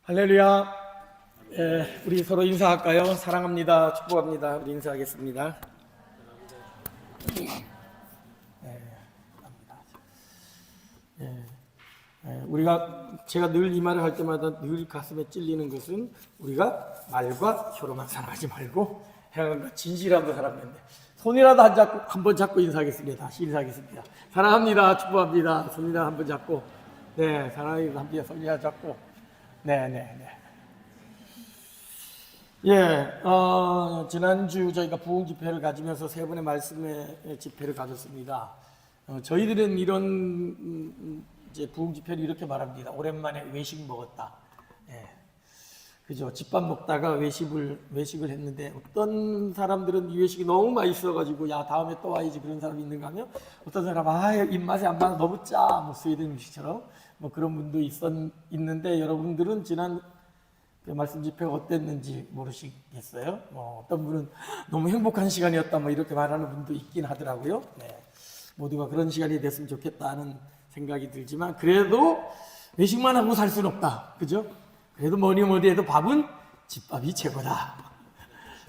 할렐루야. 우리 서로 인사할까요? 사랑합니다. 축복합니다. 우리 인사하겠습니다. 제가 늘 이 말을 할 때마다 늘 가슴에 찔리는 것은 우리가 말과 혀로만 사랑하지 말고 행함과 진실함으로 살아가는데 손이라도 한번 잡고 인사하겠습니다. 다시 인사하겠습니다. 사랑합니다. 축복합니다. 손이라도 한번 잡고, 네, 사랑합니다. 함께 손이라도 잡고, 네. 지난주 저희가 부흥 집회를 가지면서 세 번의 말씀의 집회를 가졌습니다. 저희들은 이런 이제 부흥 집회를 이렇게 말합니다. 오랜만에 외식 먹었다. 그죠? 집밥 먹다가 외식을 했는데 어떤 사람들은 이 외식이 너무 맛있어가지고 야 다음에 또 와야지 그런 사람이 있는가 하면 어떤 사람은 입맛에 안 맞아 너무 짜 뭐 스웨덴 음식처럼 뭐 그런 분도 있는데 여러분들은 지난 그 말씀 집회가 어땠는지 모르시겠어요? 어떤 분은 너무 행복한 시간이었다 뭐 이렇게 말하는 분도 있긴 하더라고요. 모두가 그런 시간이 됐으면 좋겠다는 생각이 들지만 그래도 외식만 하고 살 수는 없다. 그죠? 그래도 뭐니 해도 밥은 집밥이 최고다.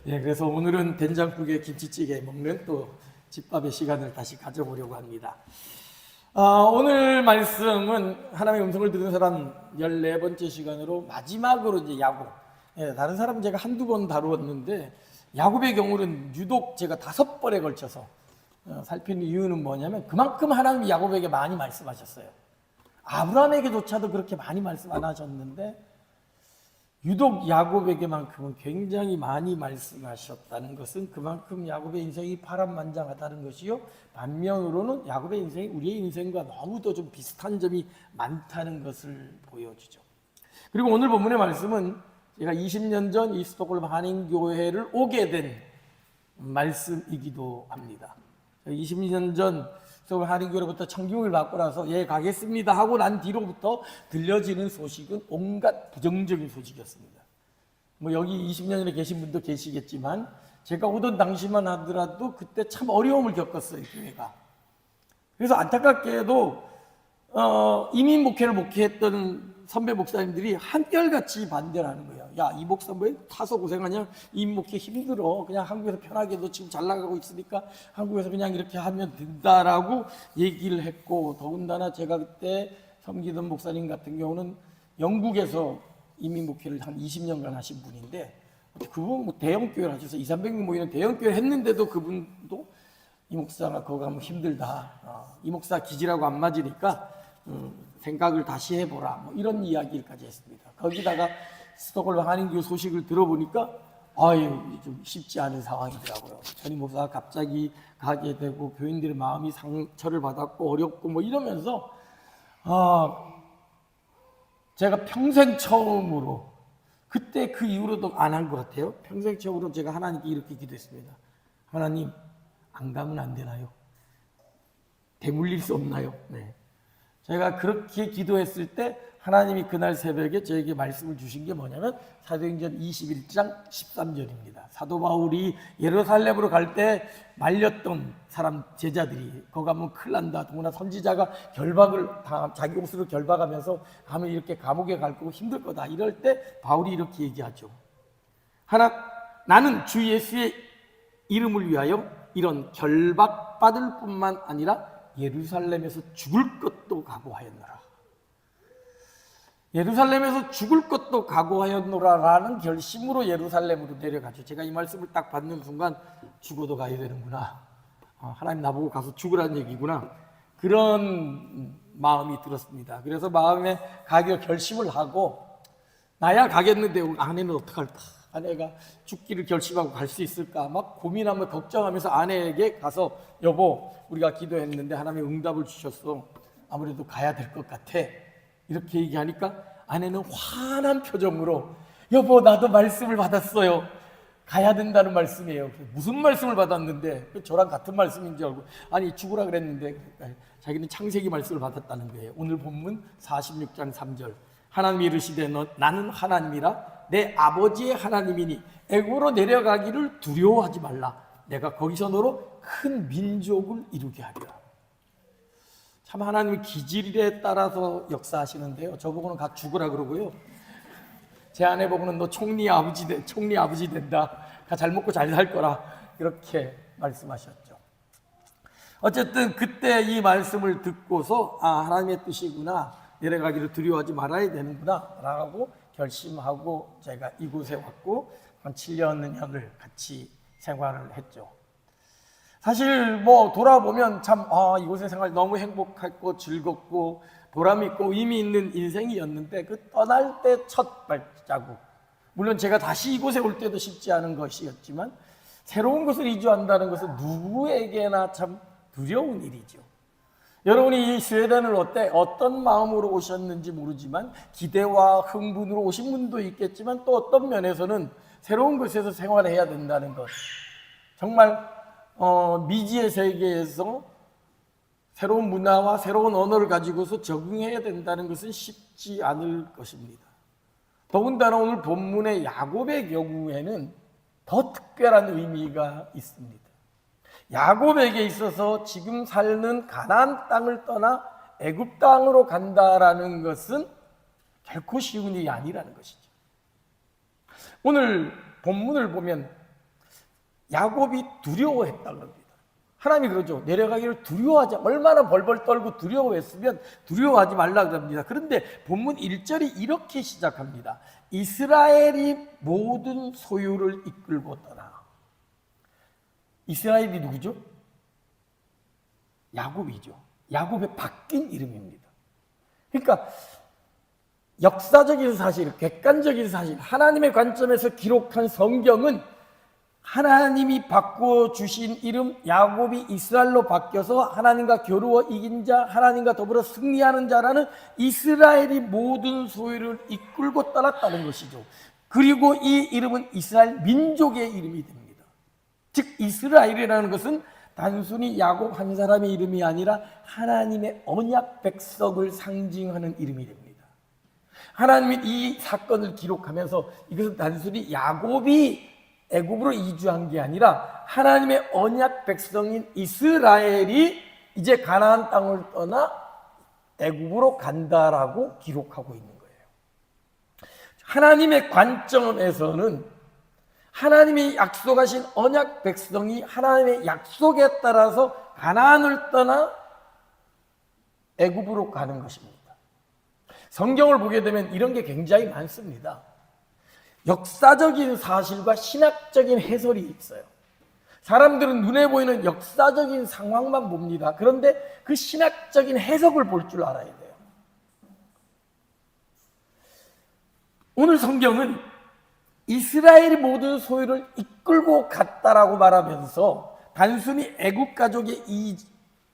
그래서 오늘은 된장국에 김치찌개 먹는 또 집밥의 시간을 다시 가져보려고 합니다. 오늘 말씀은 하나님의 음성을 들은 사람 14번째 시간으로 마지막으로 이제 야곱. 다른 사람은 제가 한두 번 다루었는데 야곱의 경우는 유독 제가 5번에 걸쳐서 살피는 이유는 뭐냐면 그만큼 하나님이 야곱에게 많이 말씀하셨어요. 아브라함에게조차도 그렇게 많이 말씀 안 하셨는데 유독 야곱에게만큼은 굉장히 많이 말씀하셨다는 것은 그만큼 야곱의 인생이 파란만장하다는 것이요, 반면으로는 야곱의 인생이 우리의 인생과 너무도 좀 비슷한 점이 많다는 것을 보여주죠. 그리고 오늘 본문의 말씀은 제가 20년 전 이 스톡홀름 한인교회를 오게 된 말씀이기도 합니다. 20년 전 한인교회로부터 청교육을 받고 나서 가겠습니다 하고 난 뒤로부터 들려지는 소식은 온갖 부정적인 소식이었습니다. 여기 20년에 계신 분도 계시겠지만 제가 오던 당시만 하더라도 그때 참 어려움을 겪었어요, 교회가. 그래서 안타깝게도 이민 목회를 목회했던 선배 목사님들이 한결같이 반대를 하는 거예요. 야, 이 목사 왜 타서 고생하냐? 이민 목회 힘들어. 그냥 한국에서 편하게 너 지금 잘 나가고 있으니까 한국에서 그냥 이렇게 하면 된다라고 얘기를 했고, 더군다나 제가 그때 섬기던 목사님 같은 경우는 영국에서 이민 목회를 한 20년간 하신 분인데 그분 대형 교회를 하셔서 200~300명 모이는 대형 교회를 했는데도 그분도 이 목사가 그거 가면 힘들다. 이 목사 기질하고 안 맞으니까 생각을 다시 해보라. 이런 이야기까지 했습니다. 거기다가 스톡홀름 한인교회 소식을 들어보니까 좀 쉽지 않은 상황이더라고요. 전임 목사가 갑자기 가게 되고 교인들의 마음이 상처를 받았고 어렵고 이러면서 제가 평생 처음으로 그때 그 이후로도 안 한 것 같아요. 평생 처음으로 제가 하나님께 이렇게 기도했습니다. 하나님, 안 가면 안 되나요? 대물릴 수 없나요? 제가 그렇게 기도했을 때 하나님이 그날 새벽에 저에게 말씀을 주신 게 뭐냐면 사도행전 21장 13절입니다. 사도 바울이 예루살렘으로 갈 때 말렸던 사람 제자들이 거기 가면 큰일 난다. 더구나 선지자가 자기 옷으로 결박하면서 가면 이렇게 감옥에 갈 거고 힘들 거다. 이럴 때 바울이 이렇게 얘기하죠. 나는 주 예수의 이름을 위하여 이런 결박받을 뿐만 아니라 예루살렘에서 죽을 것도 각오하였노라. 예루살렘에서 죽을 것도 각오하였노라라는 결심으로 예루살렘으로 내려가죠. 제가 이 말씀을 딱 받는 순간 죽어도 가야 되는구나. 하나님 나보고 가서 죽으라는 얘기구나. 그런 마음이 들었습니다. 그래서 마음에 가기로 결심을 하고 나야 가겠는데 아내는 어떡할까? 아내가 죽기를 결심하고 갈 수 있을까? 막 고민하며 걱정하면서 아내에게 가서 여보, 우리가 기도했는데 하나님이 응답을 주셨어. 아무래도 가야 될 것 같아. 이렇게 얘기하니까 아내는 환한 표정으로 여보, 나도 말씀을 받았어요. 가야 된다는 말씀이에요. 무슨 말씀을 받았는데 저랑 같은 말씀인 줄 알고 아니 죽으라 그랬는데 자기는 창세기 말씀을 받았다는 거예요. 오늘 본문 46장 3절 하나님이 이르시되 나는 하나님이라 내 아버지의 하나님이니 애굽으로 내려가기를 두려워하지 말라. 내가 거기서 너로 큰 민족을 이루게 하리라. 참 하나님이 기질에 따라서 역사하시는데요. 저보고는 가 죽으라 그러고요. 제 아내 보고는 너 총리 아버지 된다. 잘 먹고 잘 살 거라. 이렇게 말씀하셨죠. 어쨌든 그때 이 말씀을 듣고서 하나님의 뜻이구나. 내려가기를 두려워하지 말아야 되는구나 라고 결심하고 제가 이곳에 왔고 한 7년을 같이 생활을 했죠. 사실 돌아보면 참 이곳의 생활 너무 행복했고 즐겁고 보람 있고 의미 있는 인생이었는데 그 떠날 때 첫 발자국, 물론 제가 다시 이곳에 올 때도 쉽지 않은 것이었지만 새로운 곳을 이주한다는 것은 누구에게나 참 두려운 일이죠. 여러분이 이 스웨덴을 어떤 마음으로 오셨는지 모르지만 기대와 흥분으로 오신 분도 있겠지만 또 어떤 면에서는 새로운 곳에서 생활해야 된다는 것, 정말 미지의 세계에서 새로운 문화와 새로운 언어를 가지고서 적응해야 된다는 것은 쉽지 않을 것입니다. 더군다나 오늘 본문의 야곱의 경우에는 더 특별한 의미가 있습니다. 야곱에게 있어서 지금 사는 가나안 땅을 떠나 애굽 땅으로 간다라는 것은 결코 쉬운 일이 아니라는 것이죠. 오늘 본문을 보면 야곱이 두려워했다는 겁니다. 하나님이 그러죠. 내려가기를 두려워하지, 얼마나 벌벌 떨고 두려워했으면 두려워하지 말라 그럽니다. 그런데 본문 1절이 이렇게 시작합니다. 이스라엘이 모든 소유를 이끌고 떠나. 이스라엘이 누구죠? 야곱이죠. 야곱의 바뀐 이름입니다. 그러니까 역사적인 사실, 객관적인 사실, 하나님의 관점에서 기록한 성경은 하나님이 바꿔주신 이름 야곱이 이스라엘로 바뀌어서 하나님과 겨루어 이긴 자, 하나님과 더불어 승리하는 자라는 이스라엘이 모든 소유를 이끌고 떠났다는 것이죠. 그리고 이 이름은 이스라엘 민족의 이름이 됩니다. 즉 이스라엘이라는 것은 단순히 야곱 한 사람의 이름이 아니라 하나님의 언약 백성을 상징하는 이름이 됩니다. 하나님이 이 사건을 기록하면서 이것은 단순히 야곱이 애굽으로 이주한 게 아니라 하나님의 언약 백성인 이스라엘이 이제 가나안 땅을 떠나 애굽으로 간다라고 기록하고 있는 거예요. 하나님의 관점에서는 하나님이 약속하신 언약 백성이 하나님의 약속에 따라서 가나안을 떠나 애굽으로 가는 것입니다. 성경을 보게 되면 이런 게 굉장히 많습니다. 역사적인 사실과 신학적인 해설이 있어요. 사람들은 눈에 보이는 역사적인 상황만 봅니다. 그런데 그 신학적인 해석을 볼 줄 알아야 돼요. 오늘 성경은 이스라엘이 모든 소유를 이끌고 갔다라고 말하면서 단순히 애굽 가족의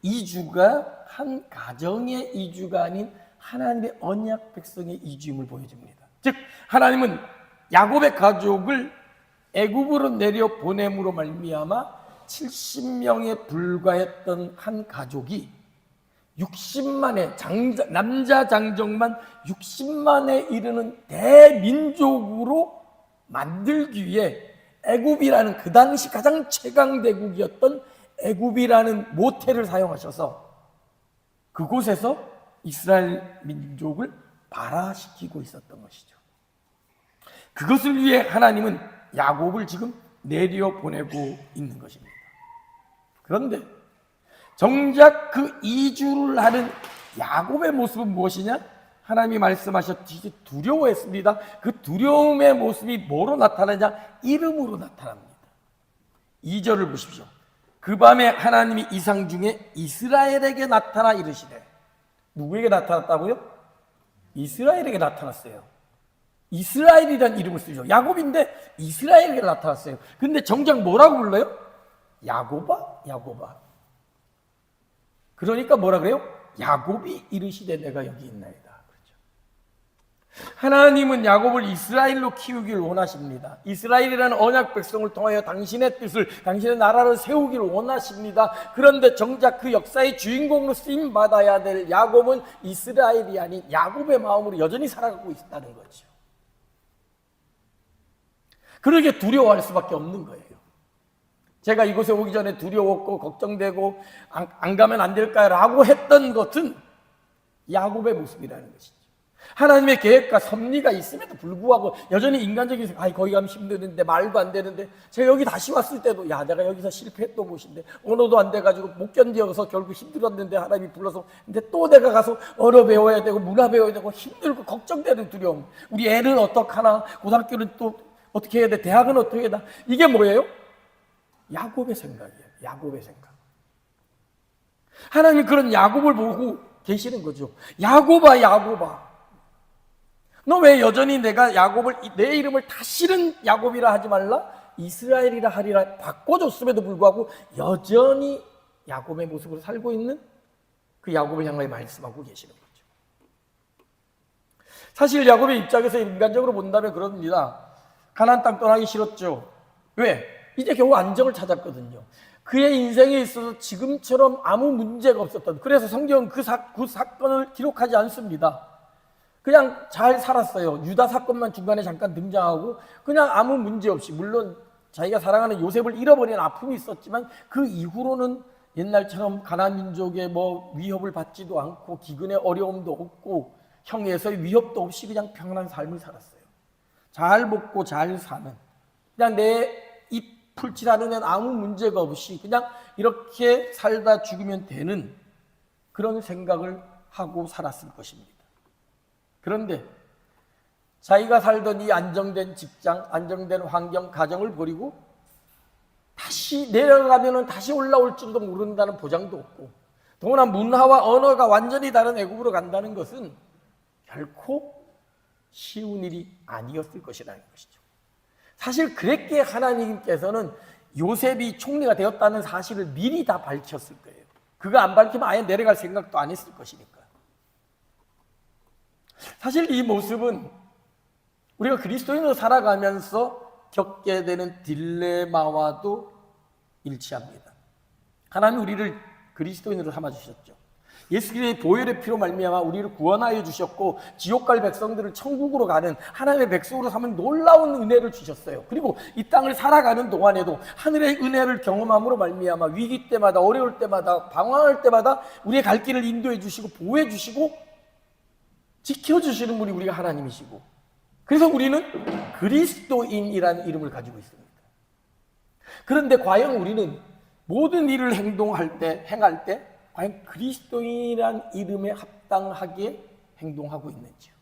이주가 한 가정의 이주가 아닌 하나님의 언약 백성의 이주임을 보여줍니다. 즉 하나님은 야곱의 가족을 애굽으로 내려 보냄으로 말미암아 70명에 불과했던 한 가족이 60만의 남자 장정만 60만에 이르는 대민족으로 만들기 위해 애굽이라는 그 당시 가장 최강대국이었던 애굽이라는 모태를 사용하셔서 그곳에서 이스라엘 민족을 발화시키고 있었던 것이죠. 그것을 위해 하나님은 야곱을 지금 내려보내고 있는 것입니다. 그런데 정작 그 이주를 하는 야곱의 모습은 무엇이냐? 하나님이 말씀하셨듯이 두려워했습니다. 그 두려움의 모습이 뭐로 나타나냐? 이름으로 나타납니다. 2절을 보십시오. 그 밤에 하나님이 이상 중에 이스라엘에게 나타나 이르시되. 누구에게 나타났다고요? 이스라엘에게 나타났어요. 이스라엘이라는 이름을 쓰죠. 야곱인데 이스라엘에게 나타났어요. 근데 정작 뭐라고 불러요? 야곱아, 야곱아. 그러니까 뭐라 그래요? 야곱이 이르시되 내가 여기 있나이다. 그렇죠. 하나님은 야곱을 이스라엘로 키우기를 원하십니다. 이스라엘이라는 언약 백성을 통하여 당신의 뜻을, 당신의 나라를 세우기를 원하십니다. 그런데 정작 그 역사의 주인공으로 쓰임 받아야 될 야곱은 이스라엘이 아닌 야곱의 마음으로 여전히 살아가고 있다는 거죠. 그러게 두려워할 수밖에 없는 거예요. 제가 이곳에 오기 전에 두려웠고 걱정되고 안 가면 안 될까라고 했던 것은 야곱의 모습이라는 것이죠. 하나님의 계획과 섭리가 있음에도 불구하고 여전히 인간적인 생각, 거기 가면 힘드는데, 말도 안 되는데, 제가 여기 다시 왔을 때도 야, 내가 여기서 실패했던 곳인데 언어도 안 돼가지고 못 견뎌서 결국 힘들었는데 하나님이 불러서, 근데 또 내가 가서 언어 배워야 되고 문화 배워야 되고 힘들고 걱정되는 두려움, 우리 애는 어떡하나, 고등학교는 또 어떻게 해야 돼, 대학은 어떻게 해야 돼, 이게 뭐예요? 야곱의 생각이에요. 야곱의 생각. 하나님 그런 야곱을 보고 계시는 거죠. 야곱아, 야곱아, 너 왜 여전히 내가 야곱을, 내 이름을 다시는 야곱이라 하지 말라, 이스라엘이라 하리라 바꿔줬음에도 불구하고 여전히 야곱의 모습으로 살고 있는 그 야곱을 향하여 말씀하고 계시는 거죠. 사실 야곱의 입장에서 인간적으로 본다면 그럽니다. 가나안 땅 떠나기 싫었죠. 왜? 이제 겨우 안정을 찾았거든요. 그의 인생에 있어서 지금처럼 아무 문제가 없었던, 그래서 성경은 그 사건을 기록하지 않습니다. 그냥 잘 살았어요. 유다 사건만 중간에 잠깐 등장하고 그냥 아무 문제 없이, 물론 자기가 사랑하는 요셉을 잃어버린 아픔이 있었지만 그 이후로는 옛날처럼 가나안 민족의 위협을 받지도 않고 기근의 어려움도 없고 형에서의 위협도 없이 그냥 평안한 삶을 살았어요. 잘 먹고 잘 사는, 그냥 내 입 풀칠하는 데는 아무 문제가 없이 그냥 이렇게 살다 죽으면 되는 그런 생각을 하고 살았을 것입니다. 그런데 자기가 살던 이 안정된 직장, 안정된 환경, 가정을 버리고 다시 내려가면 다시 올라올 줄도 모른다는 보장도 없고, 더구나 문화와 언어가 완전히 다른 애국으로 간다는 것은 결코 쉬운 일이 아니었을 것이라는 것이죠. 사실 그랬기에 하나님께서는 요셉이 총리가 되었다는 사실을 미리 다 밝혔을 거예요. 그거 안 밝히면 아예 내려갈 생각도 안 했을 것이니까. 사실 이 모습은 우리가 그리스도인으로 살아가면서 겪게 되는 딜레마와도 일치합니다. 하나님 우리를 그리스도인으로 삼아주셨죠. 예수 그리스도의 보혈의 피로 말미암아 우리를 구원하여 주셨고 지옥 갈 백성들을 천국으로 가는 하나님의 백성으로 삼은 놀라운 은혜를 주셨어요. 그리고 이 땅을 살아가는 동안에도 하늘의 은혜를 경험함으로 말미암아 위기 때마다, 어려울 때마다, 방황할 때마다 우리의 갈 길을 인도해 주시고 보호해 주시고 지켜주시는 분이 우리가 하나님이시고, 그래서 우리는 그리스도인이라는 이름을 가지고 있습니다. 그런데 과연 우리는 모든 일을 행할 때 과연 그리스도인이라는 이름에 합당하게 행동하고 있는지요?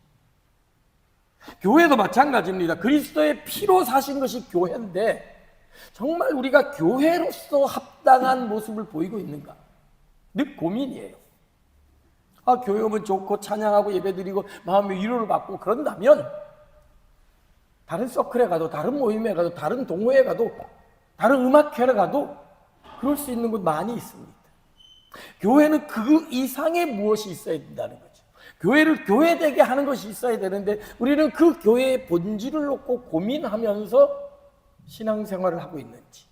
교회도 마찬가지입니다. 그리스도의 피로 사신 것이 교회인데 정말 우리가 교회로서 합당한 모습을 보이고 있는가? 늘 고민이에요. 교회 오면 좋고 찬양하고 예배드리고 마음의 위로를 받고 그런다면 다른 서클에 가도, 다른 모임에 가도, 다른 동호회에 가도, 다른 음악회에 가도 그럴 수 있는 곳 많이 있습니다. 교회는 그 이상의 무엇이 있어야 된다는 거죠. 교회를 교회되게 하는 것이 있어야 되는데 우리는 그 교회의 본질을 놓고 고민하면서 신앙생활을 하고 있는지.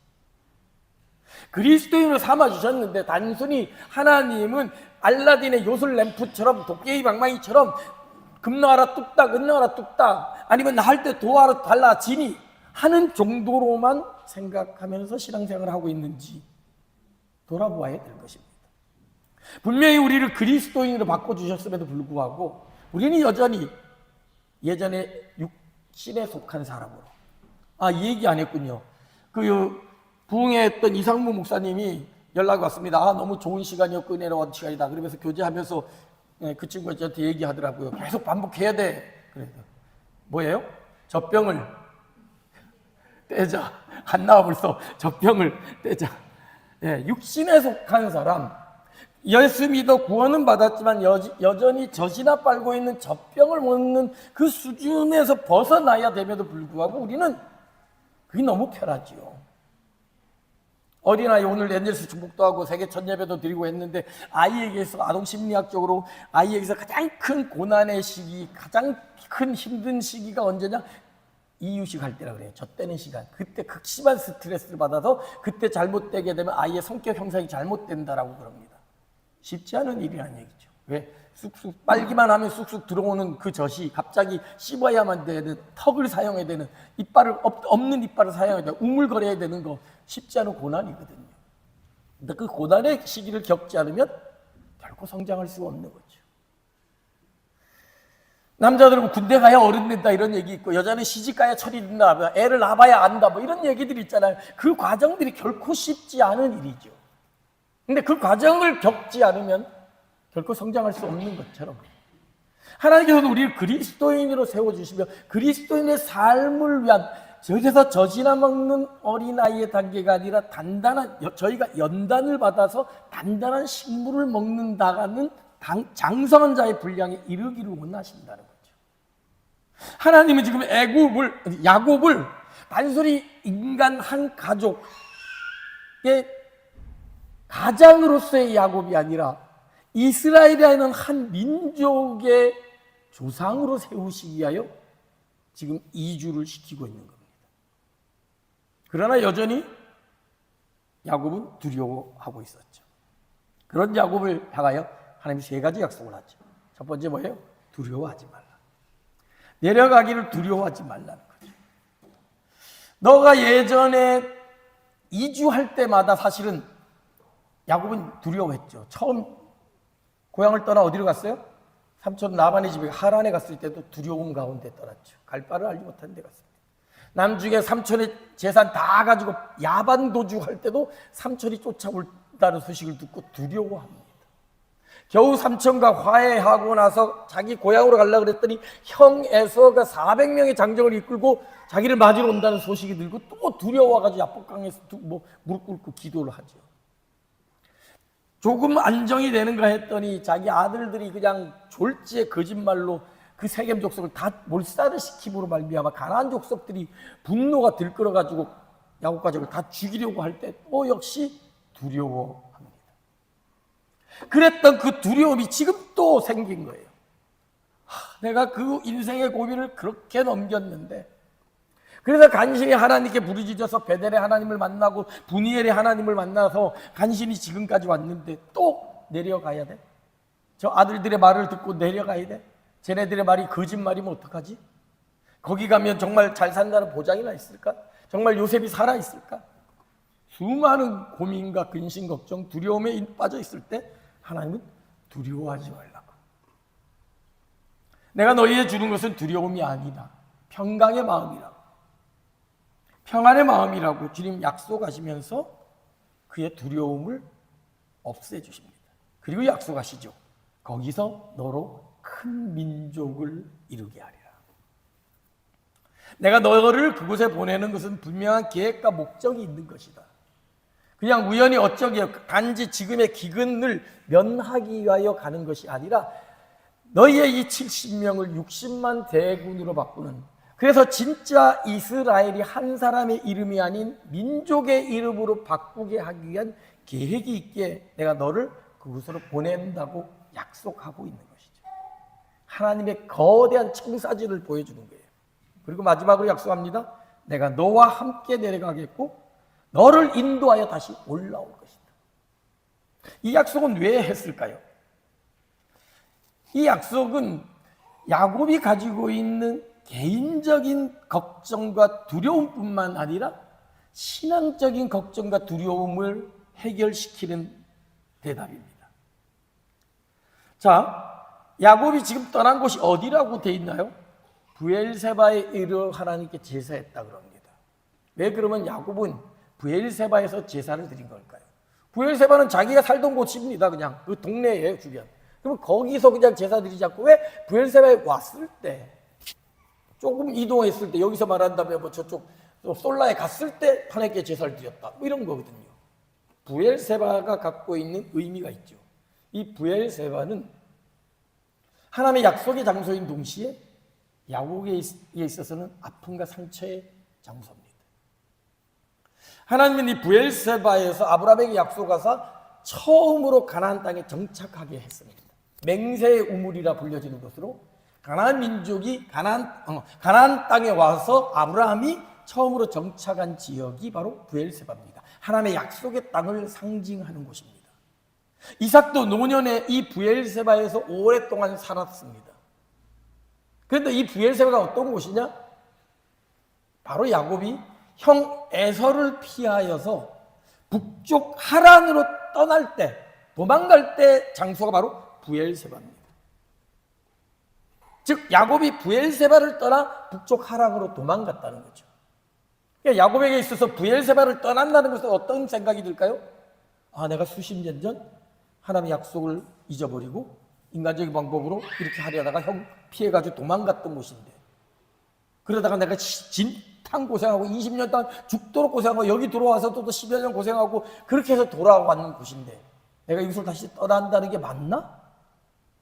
그리스도인으로 삼아주셨는데 단순히 하나님은 알라딘의 요술 램프처럼, 도깨비 방망이처럼 금나라 뚝딱, 은나라 뚝딱, 아니면 나 할 때 도화로 달라지니 하는 정도로만 생각하면서 신앙생활을 하고 있는지 돌아보아야 될 것입니다. 분명히 우리를 그리스도인으로 바꿔주셨음에도 불구하고 우리는 여전히 예전에 육신에 속한 사람으로, 이 얘기 안 했군요. 부흥회 했던 이상무 목사님이 연락이 왔습니다. 너무 좋은 시간이었고 은혜로운 시간이다. 그러면서 교제하면서 그 친구가 저한테 얘기하더라고요. 계속 반복해야 돼. 그래서 뭐예요? 젖병을 떼자. 안 나와 벌써. 젖병을 떼자. 육신에 속한 사람, 예수 믿어 구원은 받았지만 여전히 젖이나 빨고 있는 젖병을 먹는 그 수준에서 벗어나야 됨에도 불구하고 우리는 그게 너무 편하지요. 어린아이 오늘 엔젤스 중복도 하고 세계 첫 예배도 드리고 했는데 아이에게서 아동심리학적으로 아이에게서 가장 큰 고난의 시기, 가장 큰 힘든 시기가 언제냐? 이유식 할 때라 그래요. 젖대는 시간. 그때 극심한 스트레스를 받아서 그때 잘못되게 되면 아이의 성격 형성이 잘못된다라고 그럽니다. 쉽지 않은 일이라는 얘기죠. 왜? 쑥쑥 빨기만 하면 쑥쑥 들어오는 그 젖이 갑자기 씹어야만 되는, 턱을 사용해야 되는, 이빨을 없는 이빨을 사용해야 되는, 우물거려야 되는 거 쉽지 않은 고난이거든요. 근데 그 고난의 시기를 겪지 않으면 결코 성장할 수가 없는 거죠. 남자들은 군대 가야 어른 된다 이런 얘기 있고, 여자는 시집 가야 철이 든다, 애를 낳아봐야 안다, 뭐 이런 얘기들이 있잖아요. 그 과정들이 결코 쉽지 않은 일이죠. 근데 그 과정을 겪지 않으면 결코 성장할 수 없는 것처럼, 하나님께서는 우리를 그리스도인으로 세워주시며 그리스도인의 삶을 위한, 저기서 젖이나 먹는 어린아이의 단계가 아니라 단단한, 저희가 연단을 받아서 단단한 식물을 먹는다는 장성한 자의 분량에 이르기를 원하신다는 거죠. 하나님은 지금 야곱을 단순히 인간 한 가족의 가장으로서의 야곱이 아니라 이스라엘이라는 한 민족의 조상으로 세우시기 위하여 지금 이주를 시키고 있는 겁니다. 그러나 여전히 야곱은 두려워하고 있었죠. 그런 야곱을 향하여 하나님이 세 가지 약속을 하죠. 첫 번째 뭐예요? 두려워하지 말라. 내려가기를 두려워하지 말라는 거죠. 너가 예전에 이주할 때마다 사실은 야곱은 두려워했죠. 처음 고향을 떠나 어디로 갔어요? 삼촌 라반의 집에 하란에 갔을 때도 두려움 가운데 떠났죠. 갈 바를 알지 못한 데 갔습니다. 남중에 삼촌의 재산 다 가지고 야반 도주할 때도 삼촌이 쫓아온다는 소식을 듣고 두려워합니다. 겨우 삼촌과 화해하고 나서 자기 고향으로 가려고 그랬더니 형 에서가 400명의 장정을 이끌고 자기를 맞으러 온다는 소식이 들고 또 두려워가지고 야복강에서 무릎 꿇고 기도를 하죠. 조금 안정이 되는가 했더니 자기 아들들이 그냥 졸지에 거짓말로 그 세겜 족속을 다 몰살을 시킴으로 말미암아 가나안 족속들이 분노가 들끓어가지고 야곱 가족을 다 죽이려고 할 때 또 역시 두려워합니다. 그랬던 그 두려움이 지금 또 생긴 거예요. 내가 그 인생의 고비를 그렇게 넘겼는데, 그래서 간신히 하나님께 부르짖어서 베델의 하나님을 만나고 분이엘의 하나님을 만나서 간신히 지금까지 왔는데 또 내려가야 돼? 저 아들들의 말을 듣고 내려가야 돼? 쟤네들의 말이 거짓말이면 어떡하지? 거기 가면 정말 잘 산다는 보장이나 있을까? 정말 요셉이 살아있을까? 수많은 고민과 근심, 걱정, 두려움에 빠져 있을 때 하나님은 두려워하지 말라고. 내가 너희에 주는 것은 두려움이 아니다. 평강의 마음이라고. 평안의 마음이라고 주님 약속하시면서 그의 두려움을 없애주십니다. 그리고 약속하시죠. 거기서 너로 큰 민족을 이루게 하리라. 내가 너를 그곳에 보내는 것은 분명한 계획과 목적이 있는 것이다. 그냥 우연히 어쩌기에 단지 지금의 기근을 면하기 위하여 가는 것이 아니라 너희의 이 70명을 60만 대군으로 바꾸는, 그래서 진짜 이스라엘이 한 사람의 이름이 아닌 민족의 이름으로 바꾸게 하기 위한 계획이 있기에 내가 너를 그곳으로 보낸다고 약속하고 있는 것이죠. 하나님의 거대한 청사진을 보여주는 거예요. 그리고 마지막으로 약속합니다. 내가 너와 함께 내려가겠고 너를 인도하여 다시 올라올 것이다. 이 약속은 왜 했을까요? 이 약속은 야곱이 가지고 있는 개인적인 걱정과 두려움뿐만 아니라 신앙적인 걱정과 두려움을 해결시키는 대답입니다. 자, 야곱이 지금 떠난 곳이 어디라고 돼 있나요? 브엘세바에 이르러 하나님께 제사했다 그럽니다. 왜 그러면 야곱은 브엘세바에서 제사를 드린 걸까요? 브엘세바는 자기가 살던 곳입니다. 그냥 그 동네예요, 주변. 그럼 거기서 그냥 제사 드리지 않고 왜 브엘세바에 왔을 때, 조금 이동했을 때, 여기서 말한다면 뭐 저쪽 솔라에 갔을 때 하나님께 제사를 드렸다, 뭐 이런 거거든요. 브엘세바가 갖고 있는 의미가 있죠. 이 브엘세바는 하나님의 약속의 장소인 동시에 야곱에 있어서는 아픔과 상처의 장소입니다. 하나님은 이 브엘세바에서 아브라함에게 약속하사 처음으로 가나안 땅에 정착하게 했습니다. 맹세의 우물이라 불려지는 것으로 가나안 민족이 가나안 땅에 와서 아브라함이 처음으로 정착한 지역이 바로 브엘세바입니다. 하나님의 약속의 땅을 상징하는 곳입니다. 이삭도 노년에 이 브엘세바에서 오랫동안 살았습니다. 그런데 이 브엘세바가 어떤 곳이냐? 바로 야곱이 형 에서를 피하여서 북쪽 하란으로 떠날 때, 도망갈 때 장소가 바로 브엘세바입니다. 즉 야곱이 브엘세바를 떠나 북쪽 하란으로 도망갔다는 거죠. 그러니까 야곱에게 있어서 브엘세바를 떠난다는 것은 어떤 생각이 들까요? 내가 수십 년 전 하나님의 약속을 잊어버리고 인간적인 방법으로 이렇게 하려다가 형 피해가지고 도망갔던 곳인데, 그러다가 내가 진탕 고생하고 20년 동안 죽도록 고생하고 여기 들어와서 또 10여 년 고생하고 그렇게 해서 돌아왔는 곳인데 내가 이곳을 다시 떠난다는 게 맞나?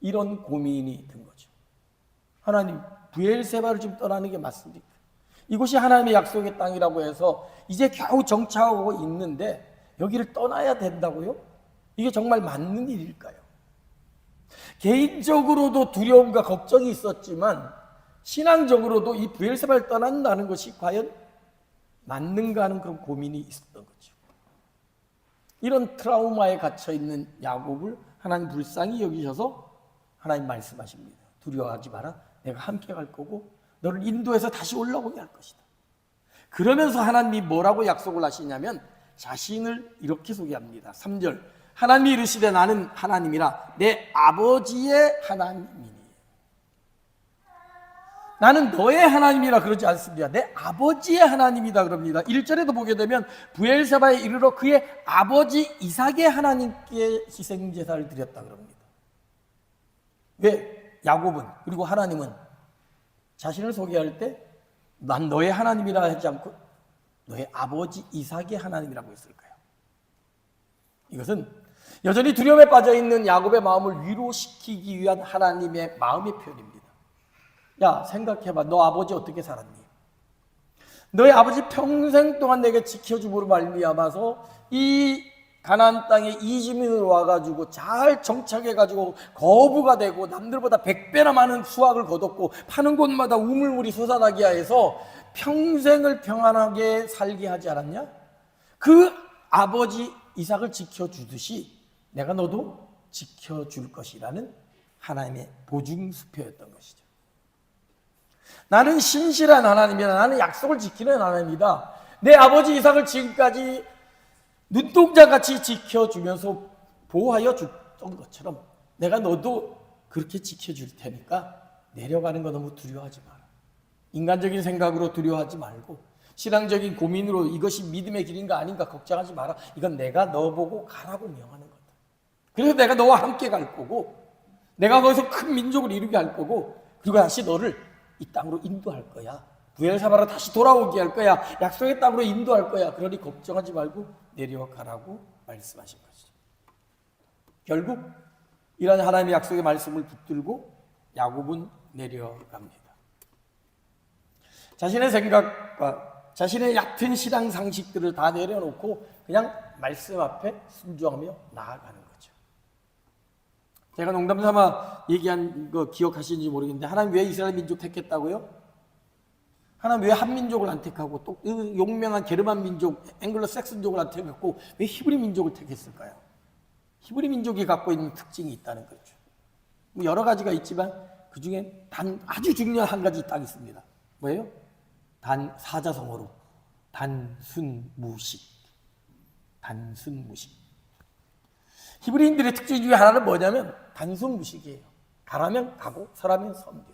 이런 고민이 든 거죠. 하나님, 브엘세바를 지금 떠나는 게 맞습니까? 이곳이 하나님의 약속의 땅이라고 해서 이제 겨우 정착하고 있는데 여기를 떠나야 된다고요? 이게 정말 맞는 일일까요? 개인적으로도 두려움과 걱정이 있었지만 신앙적으로도 이 브엘세바를 떠난다는 것이 과연 맞는가 하는 그런 고민이 있었던 거죠. 이런 트라우마에 갇혀있는 야곱을 하나님 불쌍히 여기셔서 하나님 말씀하십니다. 두려워하지 마라. 내가 함께 갈 거고 너를 인도해서 다시 올라오게 할 것이다. 그러면서 하나님이 뭐라고 약속을 하시냐면 자신을 이렇게 소개합니다. 3절, 하나님이 이르시되 나는 하나님이라 내 아버지의 하나님이니. 나는 너의 하나님이라 그러지 않습니다. 내 아버지의 하나님이다 그럽니다. 1절에도 보게 되면 브엘세바에 이르러 그의 아버지 이삭의 하나님께 희생제사를 드렸다 그럽니다. 왜 야곱은, 그리고 하나님은 자신을 소개할 때 난 너의 하나님이라 하지 않고 너의 아버지 이삭의 하나님이라고 했을까요? 이것은 여전히 두려움에 빠져있는 야곱의 마음을 위로시키기 위한 하나님의 마음의 표현입니다. 야, 생각해봐. 너 아버지 어떻게 살았니? 너의 아버지 평생 동안 내게 지켜줌으로 말미암아서 이 가나안 땅에 이주민으로 와가지고 잘 정착해가지고 거부가 되고 남들보다 100배나 많은 수확을 거뒀고 파는 곳마다 우물물이 솟아나게 해서 평생을 평안하게 살게 하지 않았냐? 그 아버지 이삭을 지켜주듯이 내가 너도 지켜줄 것이라는 하나님의 보증수표였던 것이죠. 나는 신실한 하나님이다. 나는 약속을 지키는 하나님이다. 내 아버지 이삭을 지금까지 눈동자같이 지켜주면서 보호하여 줬던 것처럼 내가 너도 그렇게 지켜줄 테니까 내려가는 거 너무 두려워하지 마라. 인간적인 생각으로 두려워하지 말고 신앙적인 고민으로 이것이 믿음의 길인가 아닌가 걱정하지 마라. 이건 내가 너 보고 가라고 명하는 거다. 그래서 내가 너와 함께 갈 거고 내가 거기서 큰 민족을 이루게 할 거고 그리고 다시 너를 이 땅으로 인도할 거야. 브엘세바로 다시 돌아오게 할 거야. 약속의 땅으로 인도할 거야. 그러니 걱정하지 말고 내려가라고 말씀하신 것이죠. 결국 이런 하나님의 약속의 말씀을 붙들고 야곱은 내려갑니다. 자신의 생각과 자신의 얕은 신앙 상식들을 다 내려놓고 그냥 말씀 앞에 순종하며 나아가는 거죠. 제가 농담 삼아 얘기한 거 기억하시는지 모르겠는데 하나님 왜 이스라엘 민족 택했다고요? 하나님 왜 한민족을 안 택하고 또 용맹한 게르만 민족, 앵글로 삭슨족을 안 택했고 왜 히브리 민족을 택했을까요? 히브리 민족이 갖고 있는 특징이 있다는 거죠. 뭐 여러 가지가 있지만 그 중에 단 아주 중요한 한 가지 딱 있습니다. 뭐예요? 단 사자성어로 단순무식. 단순무식. 히브리인들의 특징 중에 하나는 뭐냐면 단순무식이에요. 가라면 가고 서라면 섭니다.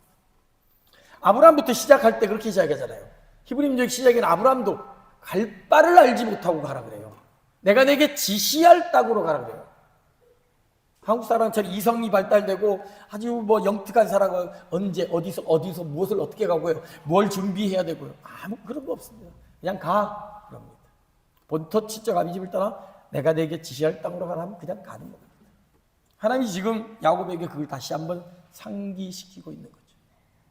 아브라함부터 시작할 때 그렇게 시작하잖아요. 히브리 민족의 시작에는 아브라함도 갈 바를 알지 못하고 가라 그래요. 내가 내게 지시할 땅으로 가라 그래요. 한국 사람처럼 이성이 발달되고 아주 뭐 영특한 사람은 언제 어디서 무엇을 어떻게 가고요, 뭘 준비해야 되고요, 아무 그런 거 없습니다. 그냥 가 그럽니다. 본토 치적 아비집을 떠나 내가 내게 지시할 땅으로 가라 하면 그냥 가는 겁니다. 하나님이 지금 야곱에게 그걸 다시 한번 상기시키고 있는 거죠.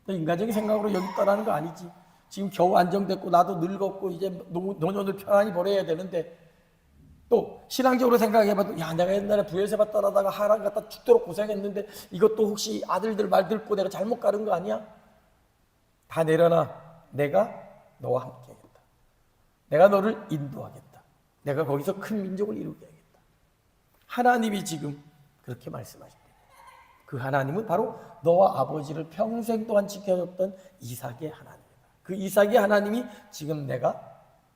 인간적인 생각으로 여기 떠나는 거 아니지. 지금 겨우 안정됐고 나도 늙었고 이제 노년을 편안히 보내야 되는데 또 신앙적으로 생각해봐도 야 내가 옛날에 브엘세바 떠나다가 하란 갔다 죽도록 고생했는데 이것도 혹시 아들들 말 듣고 내가 잘못 가는 거 아니야? 다 내려놔. 내가 너와 함께 하겠다. 내가 너를 인도하겠다. 내가 거기서 큰 민족을 이루게 하겠다. 하나님이 지금 그렇게 말씀하십니다. 그 하나님은 바로 너와 아버지를 평생 동안 지켜줬던 이삭의 하나님이다. 그 이삭의 하나님이 지금 내가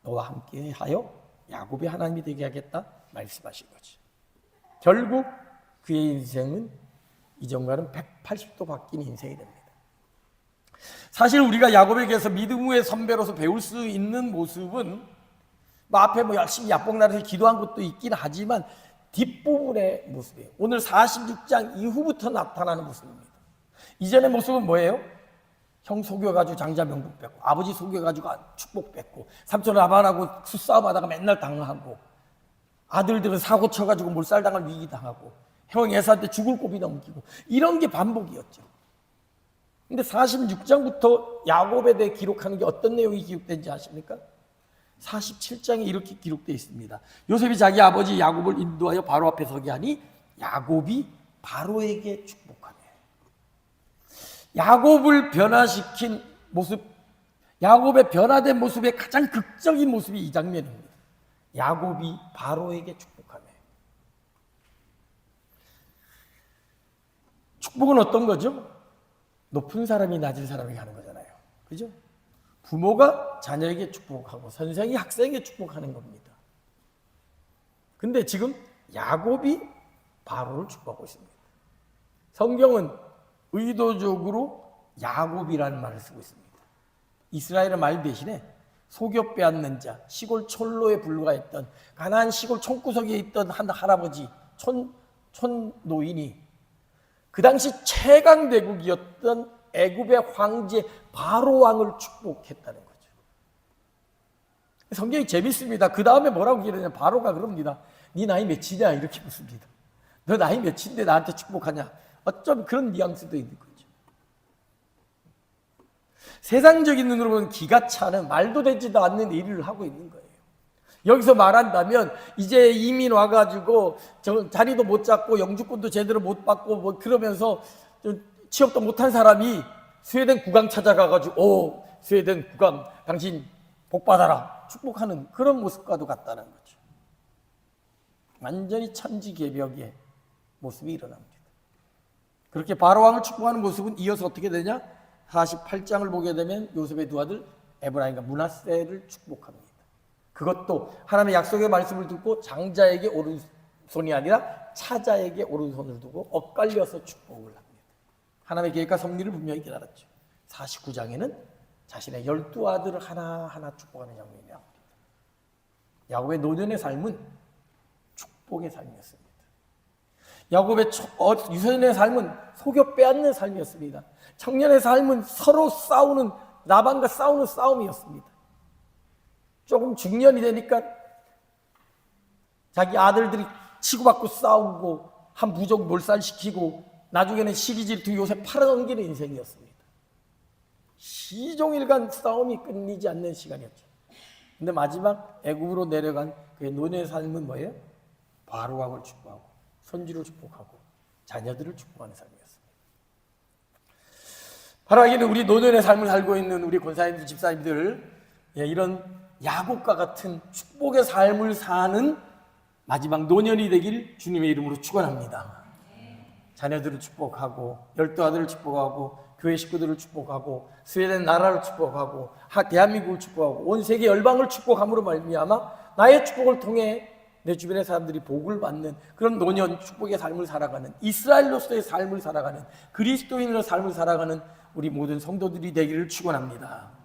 너와 함께 하여 야곱의 하나님이 되게 하겠다 말씀하신 거죠. 결국 그의 인생은 이전과는 180도 바뀐 인생이 됩니다. 사실 우리가 야곱에게서 믿음의 선배로서 배울 수 있는 모습은 앞에 열심히 야복나라에서 기도한 것도 있긴 하지만 뒷부분의 모습이에요. 오늘 46장 이후부터 나타나는 모습입니다. 이전의 모습은 뭐예요? 형 속여가지고 장자 명분 뺏고, 아버지 속여가지고 축복 뺏고, 삼촌 라반하고 수싸움하다가 맨날 당하고, 아들들은 사고 쳐가지고 몰살당할 위기 당하고, 형 에사한테 죽을 고비 넘기고, 이런 게 반복이었죠. 근데 46장부터 야곱에 대해 기록하는 게 어떤 내용이 기록된지 아십니까? 47장에 이렇게 기록되어 있습니다. 요셉이 자기 아버지 야곱을 인도하여 바로 앞에 서게 하니 야곱이 바로에게 축복하네. 야곱을 변화시킨 모습, 야곱의 변화된 모습의 가장 극적인 모습이 이 장면입니다. 야곱이 바로에게 축복하네. 축복은 어떤 거죠? 높은 사람이 낮은 사람에게 하는 거잖아요. 그죠? 부모가 자녀에게 축복하고 선생이 학생에게 축복하는 겁니다. 근데 지금 야곱이 바로를 축복하고 있습니다. 성경은 의도적으로 야곱이라는 말을 쓰고 있습니다. 이스라엘의 말 대신에 속여 빼앗는 자, 시골 촌로에 불과했던 가나안 시골 촌구석에 있던 한 할아버지, 촌 노인이 그 당시 최강대국이었던 애굽의 황제 바로 왕을 축복했다는 거죠. 성경이 재밌습니다. 그 다음에 뭐라고 기록하냐? 바로가 그럽니다. 네 나이 몇이냐? 이렇게 묻습니다. 너 나이 몇인데 나한테 축복하냐? 어쩜 그런 뉘앙스도 있는 거죠. 세상적인 눈으로 보면 기가 차는 말도 되지도 않는 일을 하고 있는 거예요. 여기서 말한다면 이제 이민 와가지고 자리도 못 잡고 영주권도 제대로 못 받고 그러면서 취업도 못한 사람이 스웨덴 국왕 찾아가가지고 스웨덴 국왕 당신 복 받아라 축복하는 그런 모습과도 같다는 거죠. 완전히 천지개벽의 모습이 일어납니다. 그렇게 바로왕을 축복하는 모습은 이어서 어떻게 되냐? 48장을 보게 되면 요셉의 두 아들 에브라임과 므낫세를 축복합니다. 그것도 하나님의 약속의 말씀을 듣고 장자에게 오른손이 아니라 차자에게 오른손을 두고 엇갈려서 축복을 합니다. 하나님의 계획과 섭리를 분명히 깨달았죠. 49장에는 자신의 12아들을 하나하나 축복하는 장면이 나옵니다. 야곱의 노년의 삶은 축복의 삶이었습니다. 야곱의 유소년의 삶은 속여 빼앗는 삶이었습니다. 청년의 삶은 서로 싸우는, 라반과 싸우는 싸움이었습니다. 조금 중년이 되니까 자기 아들들이 치고받고 싸우고 한 부족 몰살시키고 나중에는 시기 질투 요셉 팔아넘기는 인생이었습니다. 시종일관 싸움이 끊이지 않는 시간이었죠. 근데 마지막 애굽으로 내려간 그의 노년의 삶은 뭐예요? 바로왕을 축복하고 손주를 축복하고 자녀들을 축복하는 삶이었습니다. 바라기는 우리 노년의 삶을 살고 있는 우리 권사님들, 집사님들 이런 야곱과 같은 축복의 삶을 사는 마지막 노년이 되길 주님의 이름으로 축원합니다. 자녀들을 축복하고 12아들을 축복하고 교회 식구들을 축복하고 스웨덴 나라를 축복하고 대한민국을 축복하고 온 세계 열방을 축복함으로 말미암아 나의 축복을 통해 내 주변의 사람들이 복을 받는 그런 노년 축복의 삶을 살아가는 이스라엘로서의 삶을 살아가는 그리스도인으로 삶을 살아가는 우리 모든 성도들이 되기를 축원합니다.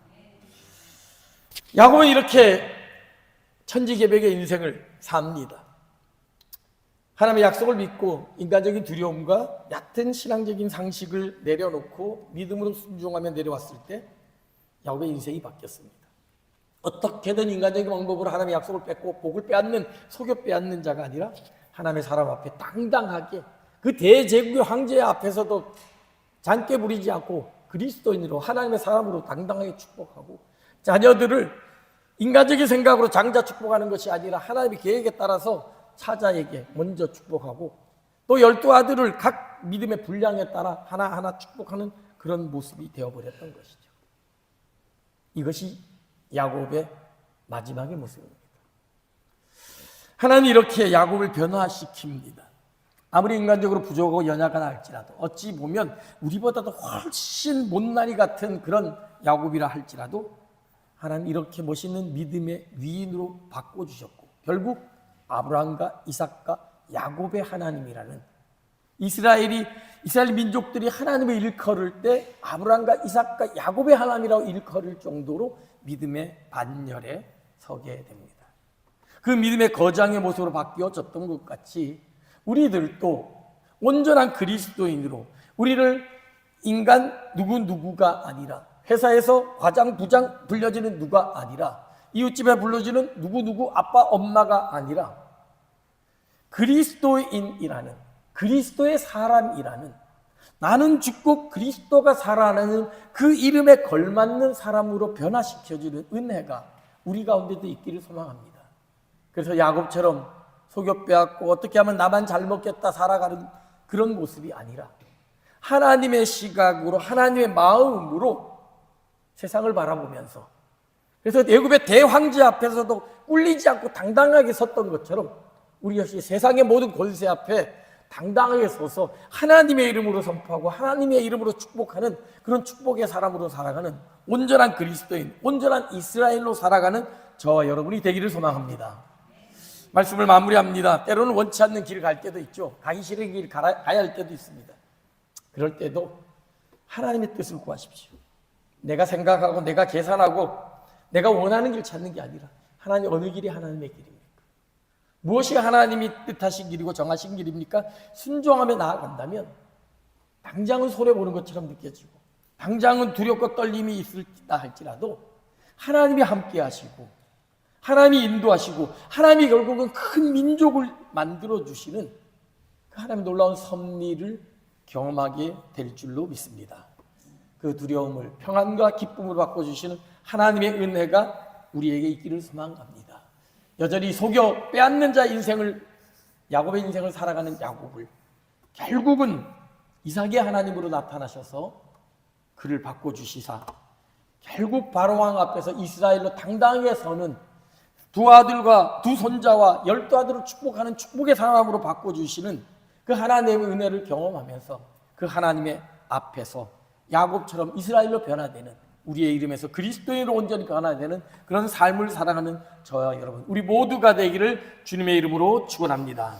야곱은 이렇게 천지개벽의 인생을 삽니다. 하나님의 약속을 믿고 인간적인 두려움과 얕은 신앙적인 상식을 내려놓고 믿음으로 순종하며 내려왔을 때 야곱의 인생이 바뀌었습니다. 어떻게든 인간적인 방법으로 하나님의 약속을 뺏고 복을 빼앗는, 속여 빼앗는 자가 아니라 하나님의 사람 앞에 당당하게 그 대제국의 황제 앞에서도 잔깨 부리지 않고 그리스도인으로 하나님의 사람으로 당당하게 축복하고 자녀들을 인간적인 생각으로 장자 축복하는 것이 아니라 하나님의 계획에 따라서 차자에게 먼저 축복하고 또 12아들을 각 믿음의 분량에 따라 하나하나 축복하는 그런 모습이 되어버렸던 것이죠. 이것이 야곱의 마지막의 모습입니다. 하나님이 이렇게 야곱을 변화시킵니다. 아무리 인간적으로 부족하고 연약하다 할지라도 어찌 보면 우리보다도 훨씬 못난이 같은 그런 야곱이라 할지라도 하나님 이렇게 멋있는 믿음의 위인으로 바꿔주셨고 결국 아브라함과 이삭과 야곱의 하나님이라는 이스라엘 민족들이 하나님을 일컬을 때 아브라함과 이삭과 야곱의 하나님이라고 일컬을 정도로 믿음의 반열에 서게 됩니다. 그 믿음의 거장의 모습으로 바뀌어졌던 것 같이 우리들도 온전한 그리스도인으로 우리를 인간 누구가 아니라 회사에서 과장 부장 불려지는 누가 아니라 이웃집에 불러지는 누구 아빠 엄마가 아니라 그리스도인이라는 그리스도의 사람이라는 나는 죽고 그리스도가 살아나는 그 이름에 걸맞는 사람으로 변화시켜주는 은혜가 우리 가운데도 있기를 소망합니다. 그래서 야곱처럼 속여 빼앗고 어떻게 하면 나만 잘 먹겠다 살아가는 그런 모습이 아니라 하나님의 시각으로 하나님의 마음으로 세상을 바라보면서 그래서 애굽의 대황제 앞에서도 꿀리지 않고 당당하게 섰던 것처럼 우리 역시 세상의 모든 권세 앞에 당당하게 서서 하나님의 이름으로 선포하고 하나님의 이름으로 축복하는 그런 축복의 사람으로 살아가는 온전한 그리스도인, 온전한 이스라엘로 살아가는 저와 여러분이 되기를 소망합니다. 말씀을 마무리합니다. 때로는 원치 않는 길을 갈 때도 있죠. 가기 싫은 길 가야 할 때도 있습니다. 그럴 때도 하나님의 뜻을 구하십시오. 내가 생각하고 내가 계산하고 내가 원하는 길 찾는 게 아니라 하나님 어느 길이 하나님의 길입니까? 무엇이 하나님이 뜻하신 길이고 정하신 길입니까? 순종하며 나아간다면 당장은 손해보는 것처럼 느껴지고 당장은 두렵고 떨림이 있을다 할지라도 하나님이 함께 하시고 하나님이 인도하시고 하나님이 결국은 큰 민족을 만들어주시는 그 하나님의 놀라운 섭리를 경험하게 될 줄로 믿습니다. 그 두려움을 평안과 기쁨으로 바꿔주시는 하나님의 은혜가 우리에게 있기를 소망합니다. 여전히 속여 빼앗는 자 인생을 야곱의 인생을 살아가는 야곱을 결국은 이삭의 하나님으로 나타나셔서 그를 바꿔주시사 결국 바로왕 앞에서 이스라엘로 당당하게 서는 두 아들과 두 손자와 12아들을 축복하는 축복의 사람으로 바꿔주시는 그 하나님의 은혜를 경험하면서 그 하나님의 앞에서 야곱처럼 이스라엘로 변화되는 우리의 이름에서 그리스도인으로 온전히 변화되는 그런 삶을 살아가는 저와 여러분 우리 모두가 되기를 주님의 이름으로 축원합니다.